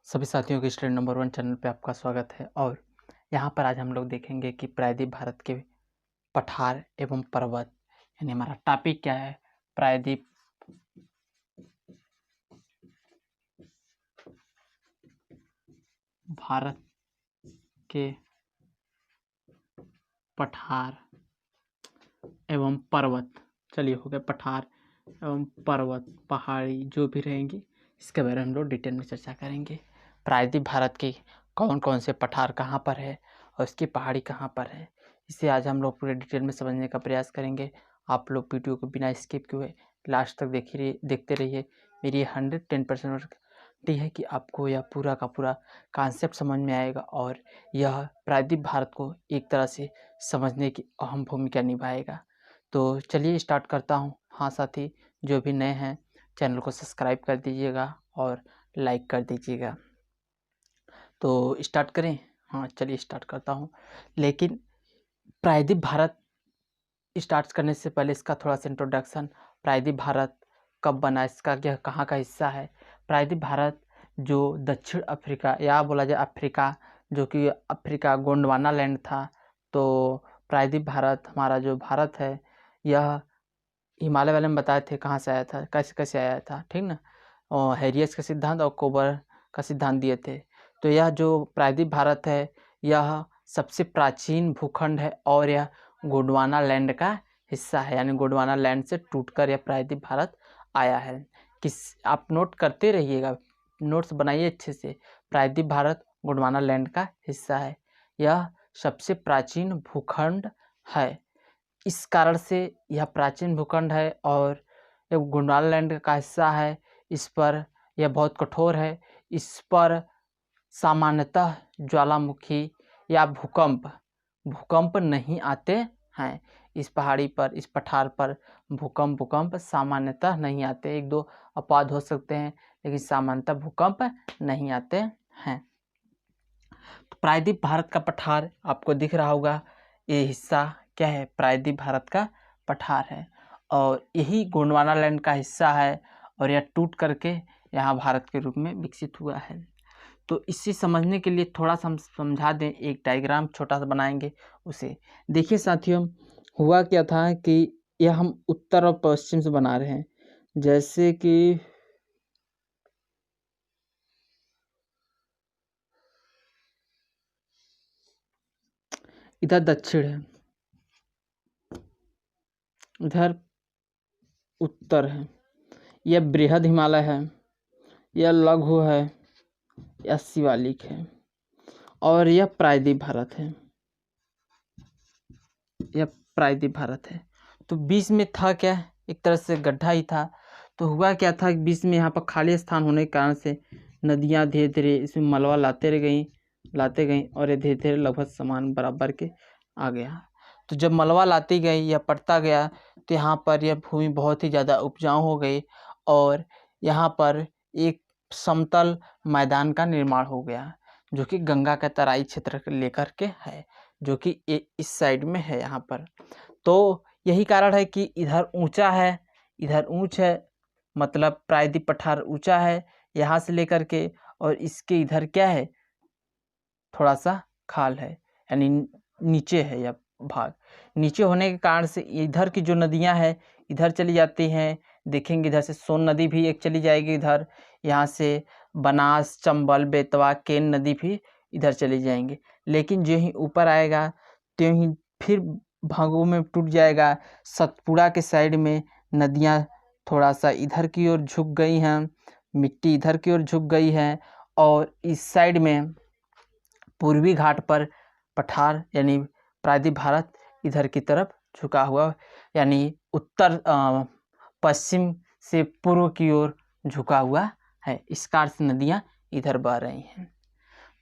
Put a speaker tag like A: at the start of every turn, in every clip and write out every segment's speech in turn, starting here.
A: सभी साथियों के स्टडी नंबर 1 चैनल पे आपका स्वागत है। और यहाँ पर आज हम लोग देखेंगे कि प्रायद्वीप भारत के पठार एवं पर्वत, यानी हमारा टॉपिक क्या है। प्रायद्वीप भारत के पठार एवं पर्वत। चलिए, हो गए पठार एवं पर्वत, पहाड़ी जो भी रहेंगी, इसके बारे में हम लोग डिटेल में चर्चा करेंगे। प्रायद्वीप भारत के कौन कौन से पठार कहाँ पर है और इसकी पहाड़ी कहाँ पर है, इसे आज हम लोग पूरे डिटेल में समझने का प्रयास करेंगे। आप लोग वीडियो को बिना स्किप किए लास्ट तक देखते रहिए। मेरी 110% गारंटी है कि आपको यह पूरा का पूरा कॉन्सेप्ट समझ में आएगा और यह प्रायद्वीप भारत को एक तरह से समझने की अहम भूमिका निभाएगा। तो चलिए स्टार्ट करता हूँ। हाँ साथी, जो भी नए हैं चैनल को सब्सक्राइब कर दीजिएगा और लाइक कर दीजिएगा। तो स्टार्ट करें। हाँ चलिए स्टार्ट करता हूँ। लेकिन प्रायद्वीप भारत स्टार्ट करने से पहले इसका थोड़ा सा इंट्रोडक्शन। प्रायद्वीप भारत कब बना, इसका क्या कहाँ का हिस्सा है। प्रायद्वीप भारत जो दक्षिण अफ्रीका या बोला जाए अफ्रीका, जो कि अफ्रीका गोंडवाना लैंड था। तो प्रायद्वीप भारत, हमारा जो भारत है, यह हिमालय वाले में बताए थे कहाँ से आया था, कैसे कैसे आया था, ठीक ना। और हैरियस का सिद्धांत और कोबर का सिद्धांत दिए थे। तो यह जो प्रायद्वीप भारत है, यह सबसे प्राचीन भूखंड है और यह गोंडवाना लैंड का हिस्सा है, यानी गोंडवाना लैंड से टूटकर यह प्रायद्वीप भारत आया है। आप नोट करते रहिएगा, नोट्स बनाइए अच्छे से। प्रायद्वीप भारत गोंडवाना लैंड का हिस्सा है, यह सबसे प्राचीन भूखंड है। इस कारण से यह प्राचीन भूखंड है और यह गोंडवाना लैंड का हिस्सा है। इस पर यह बहुत कठोर है। इस पर सामान्यतः ज्वालामुखी या भूकंप नहीं आते हैं। इस पहाड़ी पर, इस पठार पर भूकंप सामान्यतः नहीं आते। एक दो अपवाद हो सकते हैं, लेकिन सामान्यतः भूकंप नहीं आते हैं। तो प्रायद्वीप भारत का पठार आपको दिख रहा होगा, ये हिस्सा क्या है, प्रायद्वीप भारत का पठार है और यही गोंडवाना लैंड का हिस्सा है और यह टूट करके यहाँ भारत के रूप में विकसित हुआ है। तो इसे समझने के लिए थोड़ा सा हम समझा दें, एक डायग्राम छोटा सा बनाएंगे उसे। देखिए साथियों, हुआ क्या था कि यह हम उत्तर और पश्चिम से बना रहे हैं। जैसे कि इधर दक्षिण है, इधर उत्तर है। यह बृहद हिमालय है, यह लघु है, यह शिवालिक है और यह प्रायद्वीप भारत है। यह प्रायद्वीप भारत है। तो बीच में था क्या, एक तरह से गड्ढा ही था। तो हुआ क्या था, बीच में यहाँ पर खाली स्थान होने के कारण से नदियाँ धीरे धीरे इसमें मलबा लाते गई और ये धीरे धीरे लगभग समान बराबर के आ गया। तो जब मलबा लाती गई या पड़ता गया, तो यहाँ पर यह भूमि बहुत ही ज़्यादा उपजाऊ हो गई और यहाँ पर एक समतल मैदान का निर्माण हो गया, जो कि गंगा का तराई क्षेत्र लेकर के है, जो कि इस साइड में है यहाँ पर। तो यही कारण है कि इधर ऊंचा है, इधर ऊंच है, मतलब प्रायद्वीप पठार ऊंचा है यहाँ से लेकर के, और इसके इधर क्या है, थोड़ा सा खाल है, यानी नीचे है। यह भाग नीचे होने के कारण से इधर की जो नदियां हैं इधर चली जाती हैं। देखेंगे इधर से सोन नदी भी एक चली जाएगी इधर, यहाँ से बनास, चंबल, बेतवा, केन नदी भी इधर चली जाएंगे। लेकिन जो ही ऊपर आएगा त्यों ही फिर भागों में टूट जाएगा। सतपुड़ा के साइड में नदियाँ थोड़ा सा इधर की ओर झुक गई हैं, मिट्टी इधर की ओर झुक गई है और इस साइड में पूर्वी घाट पर पठार यानी प्रायद्वीप भारत इधर की तरफ झुका हुआ, यानी उत्तर पश्चिम से पूर्व की ओर झुका हुआ है। इस कारण से नदियाँ इधर बह रही हैं।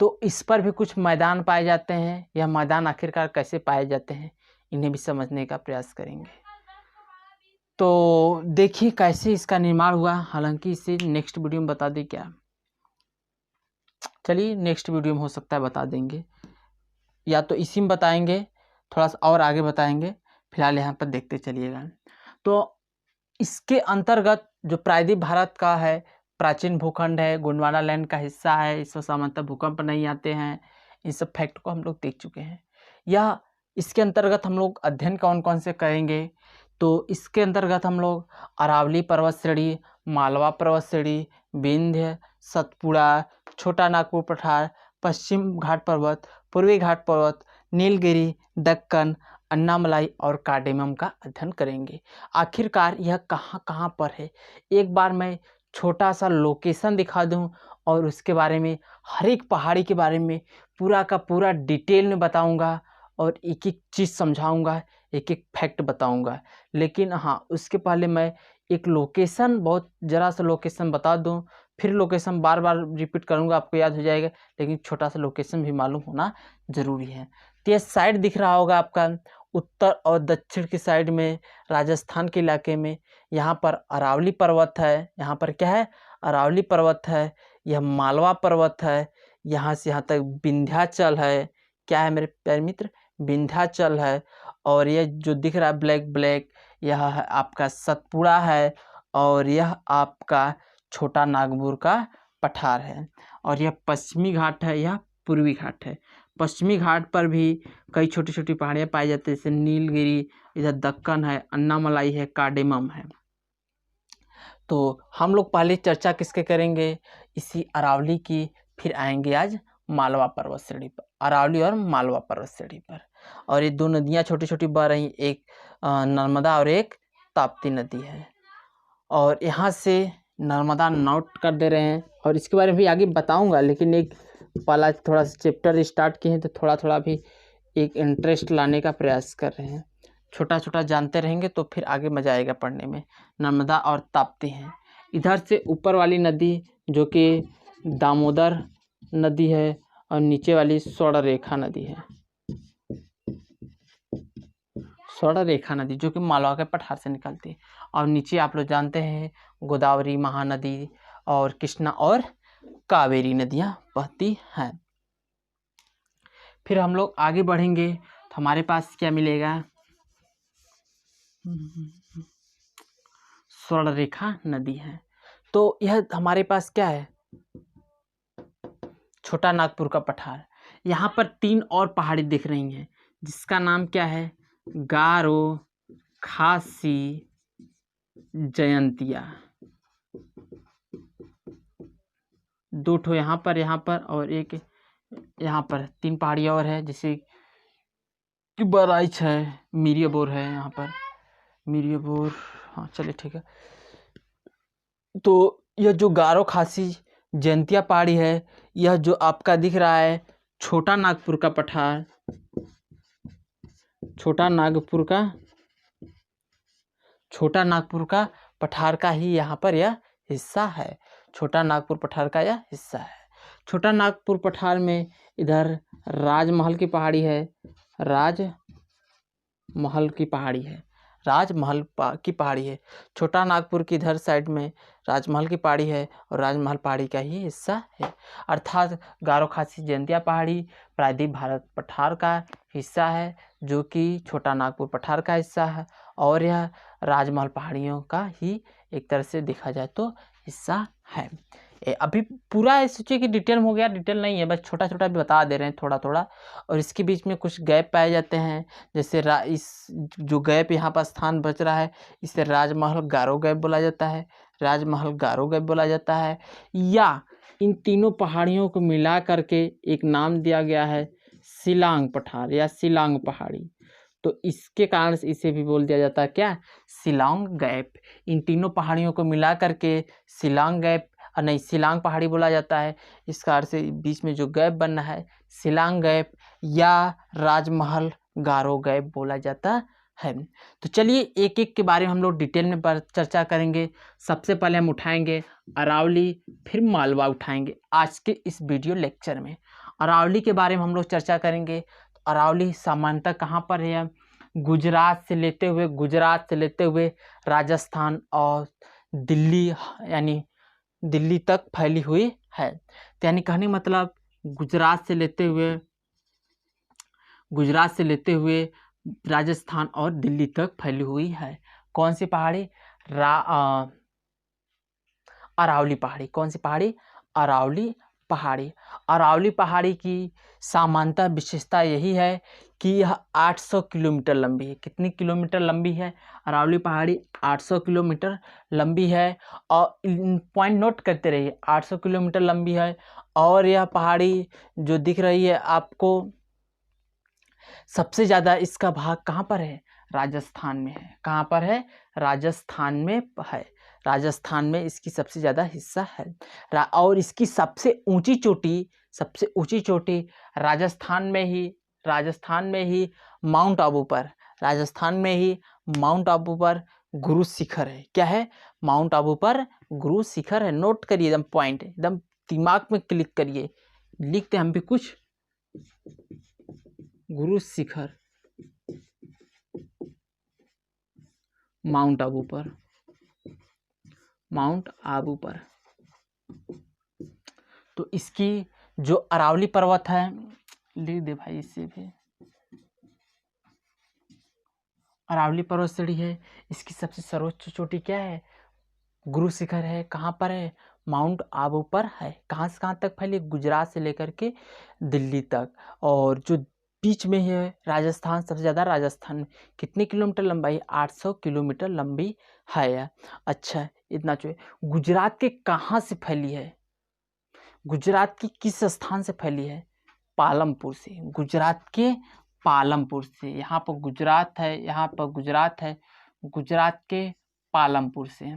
A: तो इस पर भी कुछ मैदान पाए जाते हैं। यह मैदान आखिरकार कैसे पाए जाते हैं, इन्हें भी समझने का प्रयास करेंगे। तो देखिए कैसे इसका निर्माण हुआ, हालांकि इसे नेक्स्ट वीडियो में बता दें क्या, चलिए नेक्स्ट वीडियो में हो सकता है बता देंगे, या तो इसी में बताएंगे, थोड़ा सा और आगे बताएंगे। फिलहाल यहाँ पर देखते चलिएगा। तो इसके अंतर्गत जो प्रायद्वीप भारत का है, प्राचीन भूखंड है, गोंडवाना लैंड का हिस्सा है, इसमें सामान्यतः भूकंप नहीं आते हैं। इन सब फैक्ट को हम लोग देख चुके हैं। या इसके अंतर्गत हम लोग अध्ययन कौन कौन से करेंगे, तो इसके अंतर्गत हम लोग अरावली पर्वत श्रेणी, मालवा पर्वत श्रेणी, विंध्य, सतपुड़ा, छोटा नागपुर पठार, पश्चिम घाट पर्वत, पूर्वी घाट पर्वत, नीलगिरी, दक्कन, अन्नामलाई और कार्डेमम का अध्ययन करेंगे। आखिरकार यह कहाँ कहाँ पर है, एक बार मैं छोटा सा लोकेशन दिखा दूं और उसके बारे में, हर एक पहाड़ी के बारे में पूरा का पूरा डिटेल में बताऊंगा और एक एक चीज़ समझाऊंगा, एक एक फैक्ट बताऊंगा। लेकिन हाँ, उसके पहले मैं एक लोकेशन, बहुत ज़रा सा लोकेशन बता दूं, फिर लोकेशन बार बार रिपीट करूंगा, आपको याद हो जाएगा, लेकिन छोटा सा लोकेशन भी मालूम होना ज़रूरी है। तो ये साइड दिख रहा होगा आपका, उत्तर और दक्षिण की साइड में राजस्थान के इलाके में, यहाँ पर अरावली पर्वत है, यहाँ पर क्या है, अरावली पर्वत है, यह मालवा पर्वत है, यहाँ से यहाँ तक विंध्याचल है, क्या है मेरे प्यारे मित्र, विंध्याचल है। और यह जो दिख रहा है ब्लैक ब्लैक, यह है आपका सतपुड़ा है, और यह आपका छोटा नागपुर का पठार है। और यह पश्चिमी घाट है, यह पूर्वी घाट है। पश्चिमी घाट पर भी कई छोटी छोटी पहाड़ियाँ पाई जाती हैं, जैसे नीलगिरी, इधर दक्कन है, अन्नामलाई है, कार्डेमम है। तो हम लोग पहले चर्चा किसके करेंगे, इसी अरावली की, फिर आएंगे आज मालवा पर्वत श्रेणी पर, अरावली और मालवा पर्वत श्रेणी पर। और ये दो नदियाँ छोटी छोटी बह रही, एक नर्मदा और एक ताप्ती नदी है। और यहाँ से नर्मदा नोट कर दे रहे हैं, और इसके बारे में भी आगे बताऊंगा, लेकिन एक पहला थोड़ा सा चैप्टर स्टार्ट किए हैं तो थोड़ा थोड़ा भी एक इंटरेस्ट लाने का प्रयास कर रहे हैं। छोटा छोटा जानते रहेंगे तो फिर आगे मजा आएगा पढ़ने में। नर्मदा और ताप्ती हैं। इधर से ऊपर वाली नदी जो कि दामोदर नदी है, और नीचे वाली स्वर्णरेखा नदी है, स्वर्णरेखा नदी जो कि मालवा के पठार से निकलती है। और नीचे आप लोग जानते हैं गोदावरी, महानदी और कृष्णा और कावेरी नदियाँ बहती हैं। फिर हम लोग आगे बढ़ेंगे तो हमारे पास क्या मिलेगा, स्वर्णरेखा नदी है। तो यह हमारे पास क्या है, छोटा नागपुर का पठार। यहाँ पर 3 और पहाड़ी दिख रही हैं, जिसका नाम क्या है, गारो, खासी, जयंतिया। 2 ठो यहाँ पर और एक यहाँ पर, 3 पहाड़ी और है, जैसे कि बराइच है, मिरियाबोर है, यहाँ पर मिरियाबोर, हाँ चलिए ठीक है। तो यह जो गारो, खासी, जयंतिया पहाड़ी है, यह जो आपका दिख रहा है छोटा नागपुर का पठार, छोटा नागपुर का पठार का ही यहाँ पर यह हिस्सा है। छोटा नागपुर पठार का यह हिस्सा है। छोटा नागपुर पठार में इधर राजमहल की पहाड़ी है, राजमहल की पहाड़ी है। छोटा नागपुर की इधर साइड में राजमहल की पहाड़ी है, और राजमहल पहाड़ी का ही हिस्सा है। अर्थात गारो, खासी, जयंतिया पहाड़ी प्रायद्वीप भारत पठार का हिस्सा है, जो कि छोटा नागपुर पठार का हिस्सा है, और यह राजमहल पहाड़ियों का ही एक तरह से देखा जाए तो हिस्सा है। अभी पूरा सोचिए कि डिटेल में हो गया, डिटेल नहीं है, बस छोटा छोटा भी बता दे रहे हैं थोड़ा थोड़ा। और इसके बीच में कुछ गैप पाए जाते हैं, जैसे इस जो गैप यहाँ पर स्थान बच रहा है, इसे राजमहल गारो गैप बोला जाता है, या इन तीनों पहाड़ियों को मिला करके एक नाम दिया गया है शिलांग पठार या शिलांग पहाड़ी। तो इसके कारण से इसे भी बोल दिया जाता है क्या, शिलांग गैप। इन तीनों पहाड़ियों को मिला करके शिलांग गैप, नहीं शिलांग पहाड़ी बोला जाता है। इस कारण से बीच में जो गैप बनना है शिलांग गैप या राजमहल गारो गैप बोला जाता है। तो चलिए एक एक के बारे में हम लोग डिटेल में चर्चा करेंगे। सबसे पहले हम उठाएंगे अरावली, फिर मालवा उठाएंगे आज के इस वीडियो लेक्चर में। अरावली के बारे में हम लोग चर्चा करेंगे। तो अरावली सामान्यतः कहाँ पर है, गुजरात से लेते हुए राजस्थान और दिल्ली, यानी दिल्ली तक फैली हुई है। तो यानी कहने मतलब गुजरात से लेते हुए राजस्थान और दिल्ली तक फैली हुई है। कौन सी पहाड़ी, अरावली पहाड़ी। कौन सी पहाड़ी? अरावली पहाड़ी। अरावली पहाड़ी की सामान्यतः विशेषता यही है कि यह 800 किलोमीटर लंबी है। कितनी किलोमीटर लंबी है? अरावली पहाड़ी 800 किलोमीटर लंबी है। और पॉइंट नोट करते रहिए, 800 किलोमीटर लंबी है। और यह पहाड़ी जो दिख रही है आपको, सबसे ज़्यादा इसका भाग कहाँ पर है? राजस्थान में है। कहाँ पर है? राजस्थान में है। राजस्थान में इसकी सबसे ज़्यादा हिस्सा है। और इसकी सबसे ऊंची चोटी राजस्थान में ही माउंट आबू पर, राजस्थान में ही माउंट आबू पर गुरु शिखर है। क्या है? माउंट आबू पर गुरु शिखर है। नोट करिए एकदम, पॉइंट एकदम दिमाग में क्लिक करिए। लिखते हम भी कुछ, गुरु शिखर माउंट आबू पर, माउंट आबू पर। तो इसकी जो अरावली पर्वत है, लिख दे भाई इससे भी, अरावली पर्वत श्रेणी है। इसकी सबसे सर्वोच्च चोटी क्या है? गुरु शिखर है। कहाँ पर है? माउंट आबू पर है। कहाँ से कहाँ तक फैली? गुजरात से लेकर के दिल्ली तक। और जो बीच में है राजस्थान, सबसे ज़्यादा राजस्थान में। कितने किलोमीटर लंबाई? 800 किलोमीटर लंबी है। अच्छा, इतना चाहिए। गुजरात के कहाँ से फैली है? गुजरात की किस स्थान से फैली है? पालमपुर से। गुजरात के पालमपुर से। यहाँ पर गुजरात है, यहाँ पर गुजरात है, गुजरात के पालमपुर से।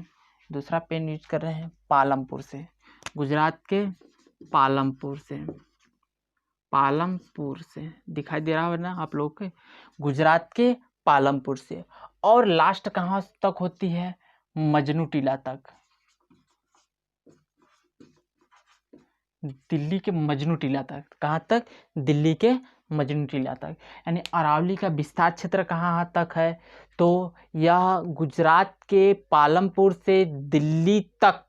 A: दूसरा पेन यूज कर रहे हैं, पालमपुर से। गुजरात के पालमपुर से, पालमपुर से दिखाई दे रहा है ना आप लोग के? गुजरात के पालमपुर से। और लास्ट कहाँ तक होती है? मजनू टीला तक। दिल्ली के मजनू टीला तक। कहाँ तक? दिल्ली के मजनू टीला तक। यानी अरावली का विस्तार क्षेत्र कहाँ तक है? तो यह गुजरात के पालमपुर से दिल्ली तक,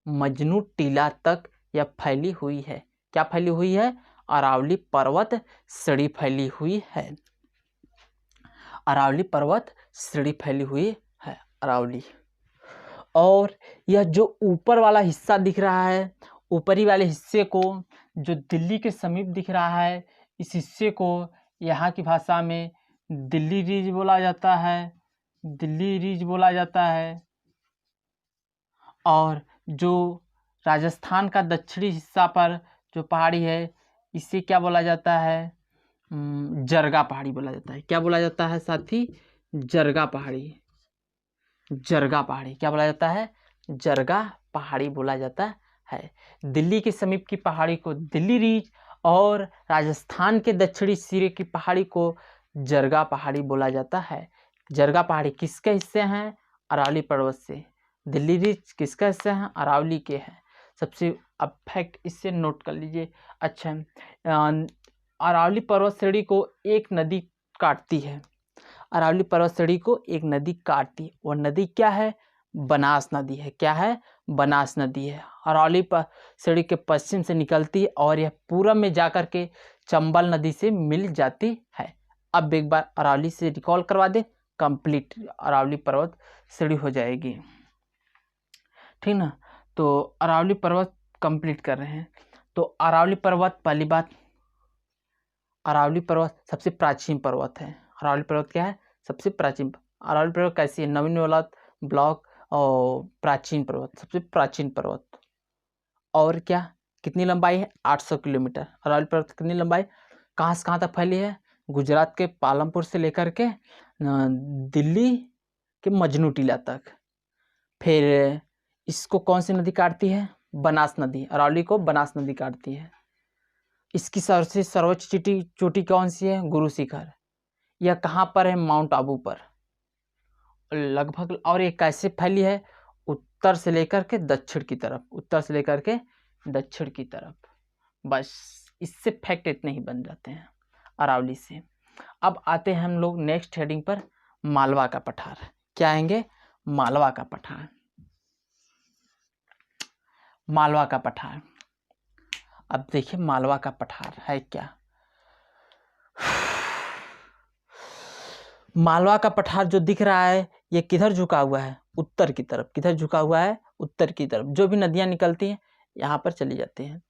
A: मजनू टीला तक यह फैली हुई है। क्या फैली हुई है? अरावली पर्वत श्रेणी फैली हुई है। अरावली पर्वत श्रेणी फैली हुई है, अरावली। और यह जो ऊपर वाला हिस्सा दिख रहा है, ऊपरी वाले हिस्से को, जो दिल्ली के समीप दिख रहा है, इस हिस्से को यहाँ की भाषा में दिल्ली रिज बोला जाता है, दिल्ली रिज बोला जाता है। और जो राजस्थान का दक्षिणी हिस्सा पर जो पहाड़ी है, इसे क्या बोला जाता है? जरगा पहाड़ी बोला जाता है। क्या बोला जाता है साथी? जरगा पहाड़ी। जरगा पहाड़ी क्या बोला जाता है? जरगा पहाड़ी बोला जाता है। दिल्ली के समीप की पहाड़ी को दिल्ली रिज, और राजस्थान के दक्षिणी सिरे की पहाड़ी को जरगा पहाड़ी बोला जाता है। जरगा पहाड़ी किसके हिस्से हैं? अरावली पर्वत से। दिल्ली रिज किसका हिस्सा है? अरावली के हैं। सबसे अब फैक्ट इससे नोट कर लीजिए। अच्छा, अरावली पर्वत श्रेणी को एक नदी काटती है। अरावली पर्वत श्रेणी को एक नदी काटती है। वह नदी क्या है? बनास नदी है। क्या है? बनास नदी है। अरावली श्रेणी के पश्चिम से निकलती है और यह पूरब में जाकर के चंबल नदी से मिल जाती है। अब एक बार अरावली से रिकॉल करवा दे, कंप्लीट अरावली पर्वत श्रेणी हो जाएगी। ठीक ना? तो अरावली पर्वत कंप्लीट कर रहे हैं। तो अरावली पर्वत, पहली बात, अरावली पर्वत सबसे प्राचीन पर्वत है। अरावली पर्वत क्या है? सबसे प्राचीन। अरावली पर्वत कैसी है? नवीन वाला ब्लॉक और प्राचीन पर्वत, सबसे प्राचीन पर्वत। और क्या, कितनी लंबाई है? 800 किलोमीटर। अरावली पर्वत कितनी लंबाई? कहाँ से कहाँ तक फैली है? गुजरात के पालमपुर से लेकर के दिल्ली के मजनू टीला तक। फिर इसको कौन सी नदी काटती है? बनास नदी। अरावली को बनास नदी काटती है। इसकी सबसे सर्वोच्च चोटी कौन सी है? गुरु शिखर। यह कहाँ पर है? माउंट आबू पर लगभग। और ये कैसे फैली है? उत्तर से लेकर के दक्षिण की तरफ, उत्तर से लेकर के दक्षिण की तरफ। बस इससे फैक्ट इतने ही बन जाते हैं अरावली से। अब आते हैं हम लोग नेक्स्ट हेडिंग पर, मालवा का पठार। क्या आएंगे? मालवा का पठार। मालवा का पठार। अब देखिए मालवा का पठार है क्या। मालवा का पठार जो दिख रहा है, ये किधर झुका हुआ है? उत्तर की तरफ। किधर झुका हुआ है? उत्तर की तरफ जो भी नदियाँ निकलती हैं यहाँ पर चली जाती हैं।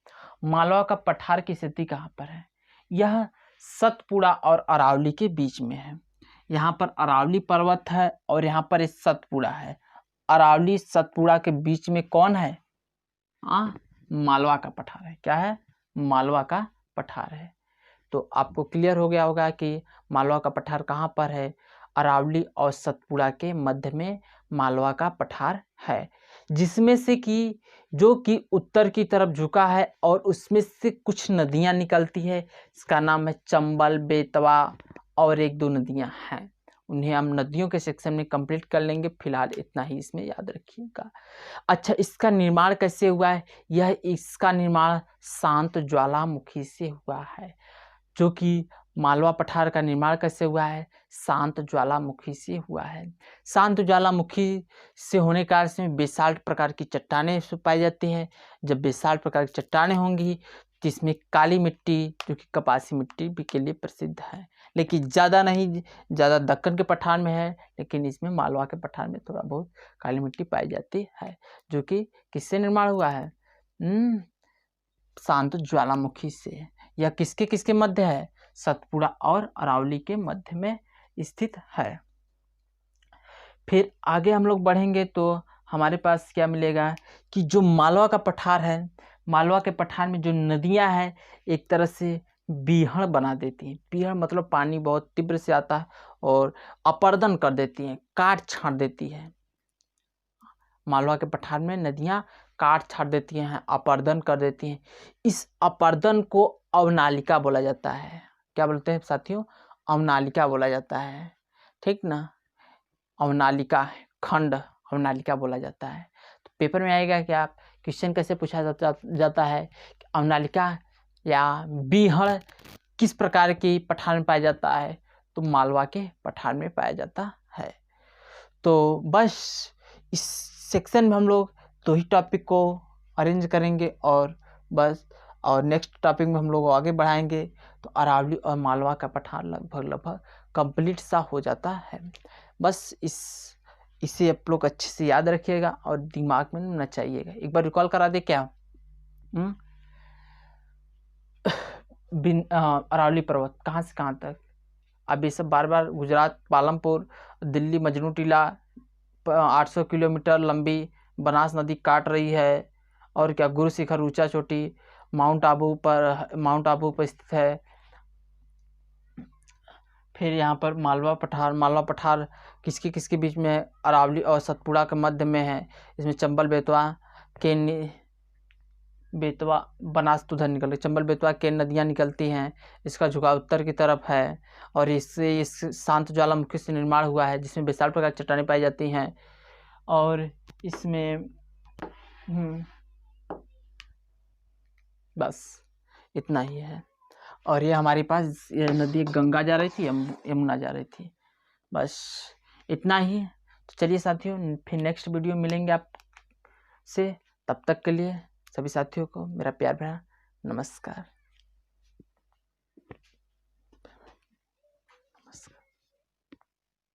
A: मालवा का पठार की स्थिति कहाँ पर है? यह सतपुड़ा और अरावली के बीच में है। यहाँ पर अरावली पर्वत है और यहाँ पर इस सतपुड़ा है। अरावली सतपुड़ा के बीच में कौन है? मालवा का पठार है। क्या है? मालवा का पठार है। तो आपको क्लियर हो गया होगा कि मालवा का पठार कहाँ पर है। अरावली और सतपुड़ा के मध्य में मालवा का पठार है, जिसमें से कि जो कि उत्तर की तरफ झुका है और उसमें से कुछ नदियाँ निकलती है। इसका नाम है चंबल, बेतवा और एक दो नदियाँ हैं। उन्हें हम नदियों के सेक्शन में कंप्लीट कर लेंगे। फिलहाल इतना ही इसमें याद रखिएगा। अच्छा, इसका निर्माण कैसे हुआ है? इसका निर्माण शांत ज्वालामुखी से हुआ है। जो कि मालवा पठार का निर्माण कैसे हुआ है? शांत ज्वालामुखी से हुआ है। शांत ज्वालामुखी से होने के कारण इसमें बेसाल्ट प्रकार की चट्टानें पाई जाती हैं। जब बेसाल्ट प्रकार की चट्टानें होंगी तो इसमें काली मिट्टी जो कि कपासी मिट्टी भी के लिए प्रसिद्ध है, लेकिन ज़्यादा नहीं। ज़्यादा दक्कन के पठार में है, लेकिन इसमें मालवा के पठार में थोड़ा बहुत काली मिट्टी पाई जाती है। जो कि किससे निर्माण हुआ है? शांत ज्वालामुखी से। यह किसके किसके मध्य है? सतपुड़ा और अरावली के मध्य में स्थित है। फिर आगे हम लोग बढ़ेंगे तो हमारे पास क्या मिलेगा कि जो मालवा का पठार है, मालवा के पठार में जो नदियां हैं एक तरह से बीहड़ बना देती हैं। बीहड़ मतलब पानी बहुत तीव्र से आता है और अपर्दन कर देती हैं, काट छाँट देती है। मालवा के पठार में नदियां काट छाट देती हैं, अपर्दन कर देती हैं। इस अपर्दन को अवनालिका बोला जाता है। क्या बोलते हैं साथियों? अवनालिका बोला जाता है। ठीक ना? अवनालिका खंड अवनालिका बोला जाता है। तो पेपर में आएगा कि आप क्वेश्चन कैसे पूछा जाता है कि अवनालिका या बीहड़ किस प्रकार की पठार में पाया जाता है? तो मालवा के पठार में पाया जाता है। तो बस इस सेक्शन में हम लोग दो ही टॉपिक को अरेंज करेंगे और बस, और नेक्स्ट टॉपिक में हम लोग आगे बढ़ाएंगे तो अरावली और मालवा का पठार लगभग कंप्लीट सा हो जाता है। बस इसे आप लोग अच्छे से याद रखिएगा और दिमाग में न चाहिएगा। एक बार रिकॉल करा दे क्या? अरावली पर्वत कहाँ से कहाँ तक? अब ये सब बार बार गुजरात, पालमपुर, दिल्ली, मजनू टीला 800 किलोमीटर लंबी बनास नदी काट रही है। और क्या? गुरु शिखर ऊंचा चोटी माउंट आबू पर स्थित है। फिर यहाँ पर मालवा पठार किसके किसके बीच में? अरावली और सतपुड़ा के मध्य में है। इसमें चंबल, बेतवा बनास तो उधर निकल रही, चंबल बेतवा के नदियाँ निकलती हैं। इसका झुकाव उत्तर की तरफ है और इससे इस शांत ज्वालामुखी से निर्माण हुआ है, जिसमें बेसाल्ट प्रकार की चट्टानें पाई जाती हैं। और इसमें बस इतना ही है। और ये हमारे पास ये नदी गंगा जा रही थी, यमुना जा रही थी। बस इतना ही। तो चलिए साथियों, फिर नेक्स्ट वीडियो मिलेंगे आपसे। तब तक के लिए सभी साथियों को मेरा प्यार भरा नमस्कार।